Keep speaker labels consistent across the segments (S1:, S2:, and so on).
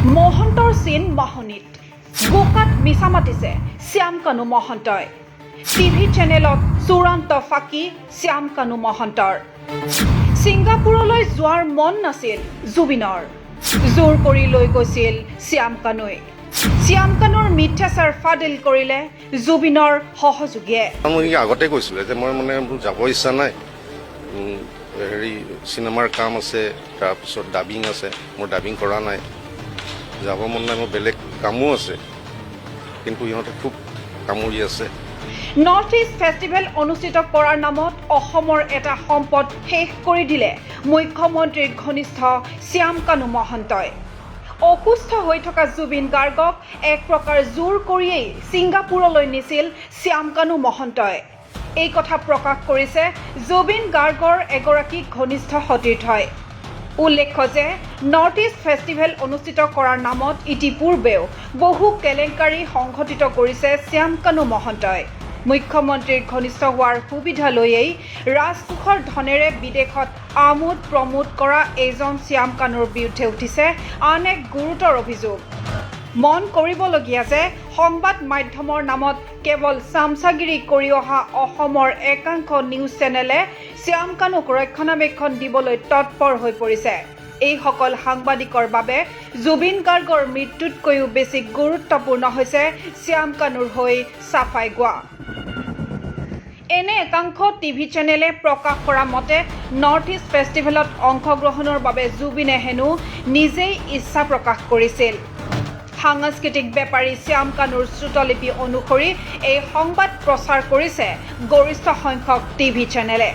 S1: মহন্তৰ চিন মাহনিত গোকাত মিছা মাতিছে শ্যাম কানু মহন্তই। টিভি চেনেলত চূড়ান্ত ফাঁকি শ্যাম কানু মহন্তৰ। ছিংগাপুৰলৈ যোৱাৰ মন নাছিল জুবিনৰ, জোৰ কৰি লৈ গৈছিল শ্যাম কানুই। শ্যাম কানুৰ মিথ্যাচাৰ ফাদিল কৰিলে জুবিনৰ সহযোগীয়ে।
S2: মই আগতে কৈছিলে যে মই যাব ইচ্ছা নাই, চিনেমাৰ কাম আছে, তাৰপিছত ডাবিং আছে, মোৰ ডাবিং কৰা নাই, যাব মন নাই, মোৰ বেলেগ কামো আছে, কিন্তু ইহঁতে খুব কামুৰি আছে।
S1: নৰ্থ ইষ্ট ফেষ্টিভেল অনুষ্ঠিত কৰাৰ নামত অসমৰ এটা সম্পদ শেষ কৰি দিলে মুখ্যমন্ত্ৰীৰ ঘনিষ্ঠ শ্যাম কানু মহন্তই। অসুস্থ হৈ থকা জুবিন গাৰ্গক এক প্ৰকাৰ জোৰ কৰিয়েই ছিংগাপুৰলৈ নিছিল শ্যাম কানু মহন্তই। এই কথা প্ৰকাশ কৰিছে জুবিন গাৰ্গৰ এগৰাকী ঘনিষ্ঠ সতীৰ্থই। উল্লেখ্য যে নৰ্থ ইষ্ট ফেষ্টিভেল অনুষ্ঠিত কৰাৰ নামত ইতিপূৰ্বেও বহু কেলেংকাৰী সংঘটিত কৰিছে শ্যাম কানু মহন্তই। মুখ্যমন্ত্ৰীৰ ঘনিষ্ঠ হোৱাৰ সুবিধা লৈয়েই ৰাজকোষৰ ধনেৰে বিদেশত আমোদ প্ৰমোদ কৰা এইজন শ্যাম কানুৰ বিৰুদ্ধে উঠিছে আন এক গুৰুতৰ অভিযোগ। মন কৰিবলগীয়া যে সংবাদ মাধ্যমৰ নামত কেৱল চামচাগিৰি কৰি অহা অসমৰ একাংশ নিউজ চেনেলে শ্যাম কানুক ৰক্ষণাবেক্ষণ দিবলৈ তৎপৰ হৈ পৰিছে। এইসকল সাংবাদিকৰ বাবে জুবিন গাৰ্গৰ মৃত্যুতকৈও বেছি গুৰুত্বপূৰ্ণ হৈছে শ্যাম কানুৰ হৈ চাফাই গোৱা। এনে একাংশ টিভি চেনেলে প্ৰকাশ কৰা মতে নৰ্থ ইষ্ট ফেষ্টিভেলত অংশগ্ৰহণৰ বাবে জুবিনে হেনো নিজেই ইচ্ছা প্ৰকাশ কৰিছিল। সাংস্কৃতিক বেপাৰী শ্যাম কানুৰ শ্ৰুতলিপি অনুসৰি এই সংবাদ প্ৰচাৰ কৰিছে গৰিষ্ঠ সংখ্যক টিভি চেনেলে।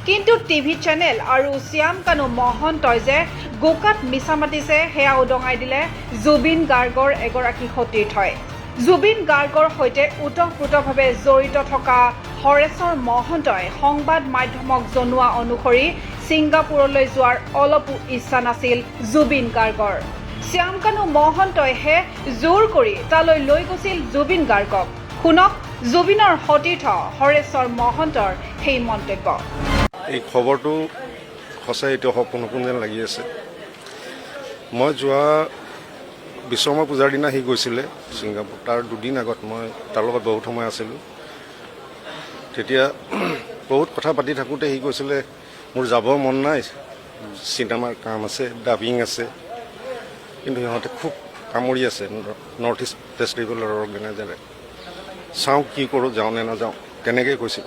S1: কিন্তু টিভি চেনেল আৰু শ্যাম কানু মহন্তই যে গোকাত মিছা মাতিছে সেয়া উদঙাই দিলে জুবিন গাৰ্গৰ এগৰাকী সতীৰ্থই। জুবিন গাৰ্গৰ সৈতে ওতঃপ্ৰোতভাৱে জড়িত থকা হৰেশ্বৰ মহন্তই সংবাদ মাধ্যমক জনোৱা অনুসৰি ছিংগাপুৰলৈ যোৱাৰ অলপো ইচ্ছা নাছিল জুবিন গাৰ্গৰ। শ্যাম কানু মহন্তইহে জোৰ কৰি তালৈ লৈ গৈছিল জুবিন গাৰ্গক। শুনক জুবিনৰ সতীৰ্থ হৰেশ্বৰ মহন্তৰ সেই মন্তব্য।
S2: এই খবৰটো সঁচাই এতিয়া সপোন যেন লাগি আছে। মই যোৱা বিশ্বকৰ্মা পূজাৰ দিনা সি গৈছিলে ছিংগাপুৰ, তাৰ দুদিন আগত মই তাৰ লগত বহুত সময় আছিলোঁ। তেতিয়া বহুত কথা পাতি থাকোঁতে সি কৈছিলে মোৰ যাব মন নাই, চিনেমাৰ কাম আছে, ডাবিং আছে, কিন্তু সিহঁতে খুব কামুৰি আছে নৰ্থ ইষ্ট ফেষ্টিভেলৰ অৰ্গেনাইজাৰে। চাওঁ কি কৰোঁ, যাওঁ নে নাযাওঁ, তেনেকৈ কৈছিল।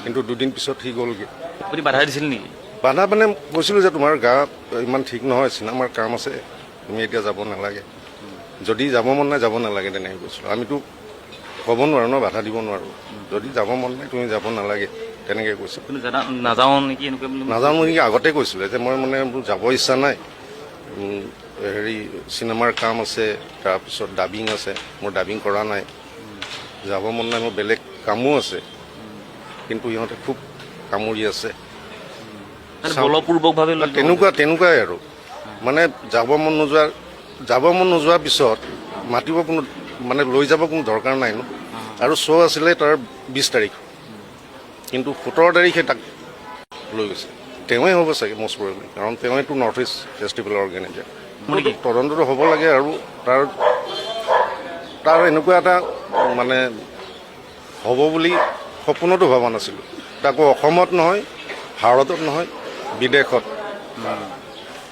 S2: কিন্তু দুদিন পিছত সি গ'লগৈ।
S3: আপুনি বাধা দিছিল নেকি?
S2: বাধা কৈছিলোঁ যে তোমাৰ গা ইমান ঠিক নহয়, চিনেমাৰ কাম আছে, তুমি এতিয়া যাব নালাগে, যদি যাব মন নাই যাব নালাগে, তেনেকৈ কৈছিলোঁ। আমিতো ক'ব নোৱাৰোঁ ন, বাধা দিব নোৱাৰোঁ। যদি যাব মন নাই তুমি যাব নালাগে, তেনেকৈ কৈছিলোঁ।
S3: নাযাওঁ নেকি এনেকৈ
S2: নাযাওঁ নেকি আগতে কৈছিলে যে মই যাব ইচ্ছা নাই, চিনেমাৰ কাম আছে, তাৰপিছত ডাবিং আছে, মোৰ ডাবিং কৰা নাই, যাব মন নাই, মোৰ বেলেগ কামো আছে, কিন্তু ইহঁতে খুব কামুৰি আছে।
S3: বলপূৰ্বকভাৱে
S2: তেনেকুৱাই আৰু যাব মন নোযোৱাৰ পিছত মাতিব কোনো লৈ যাব কোনো দৰকাৰ নাই ন। আৰু শ্ব' আছিলে তাৰ 20 তাৰিখ, কিন্তু 17 তাৰিখে তাক লৈ গৈছে। তেওঁৱে হ'ব চাগে মষ্ট প্ৰবেবলি, কাৰণ তেওঁৱেতো নৰ্থ ইষ্ট ফেষ্টিভেলৰ অৰ্গেনাইজাৰ। তদন্তটো হ'ব লাগে আৰু তাৰ এনেকুৱা এটা হ'ব বুলি সপোনতো ভবা নাছিলোঁ। তাকো অসমত নহয়, ভাৰতত নহয়, বিদেশত।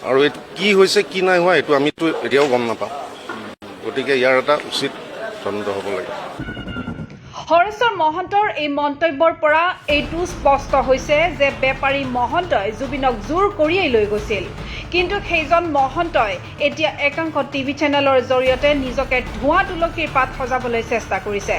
S2: আৰু এইটো কি হৈছে কি নাই হোৱা এইটো আমিতো এতিয়াও গম নাপাওঁ। গতিকে ইয়াৰ এটা উচিত তদন্ত হ'ব লাগে।
S1: হৰেশ্বৰ মহন্তৰ এই মন্তব্যৰ পৰা এইটো স্পষ্ট হৈছে যে বেপাৰী মহন্তই জুবিনক জোৰ কৰিয়েই লৈ গৈছিল। কিন্তু সেইজন মহন্তই এতিয়া একাংশ টিভি চেনেলৰ জৰিয়তে নিজকে ধোঁৱা তুলসীৰ পাত সজাবলৈ চেষ্টা কৰিছে।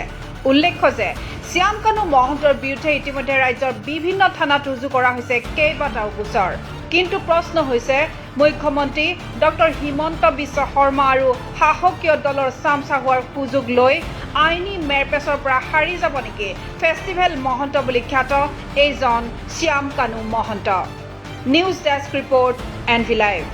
S1: উল্লেখ্য যে শ্যাম কানু মহন্তৰ বিৰুদ্ধে ইতিমধ্যে ৰাজ্যৰ বিভিন্ন থানাত ৰুজু কৰা হৈছে কেইবাটাও গোচৰ। কিন্তু প্ৰশ্ন হৈছে মুখ্যমন্ত্ৰী ডক্টৰ হিমন্ত বিশ্ব শৰ্মা আৰু শাসকীয় দলৰ চামচা হোৱাৰ সুযোগ লৈ আইনী মেৰপেচৰ পৰা সাৰি যাব নেকি ফেষ্টিভেল মহন্ত বুলি খ্যাত এইজন Shyam Kanu Mahanta. News desk report NV Live।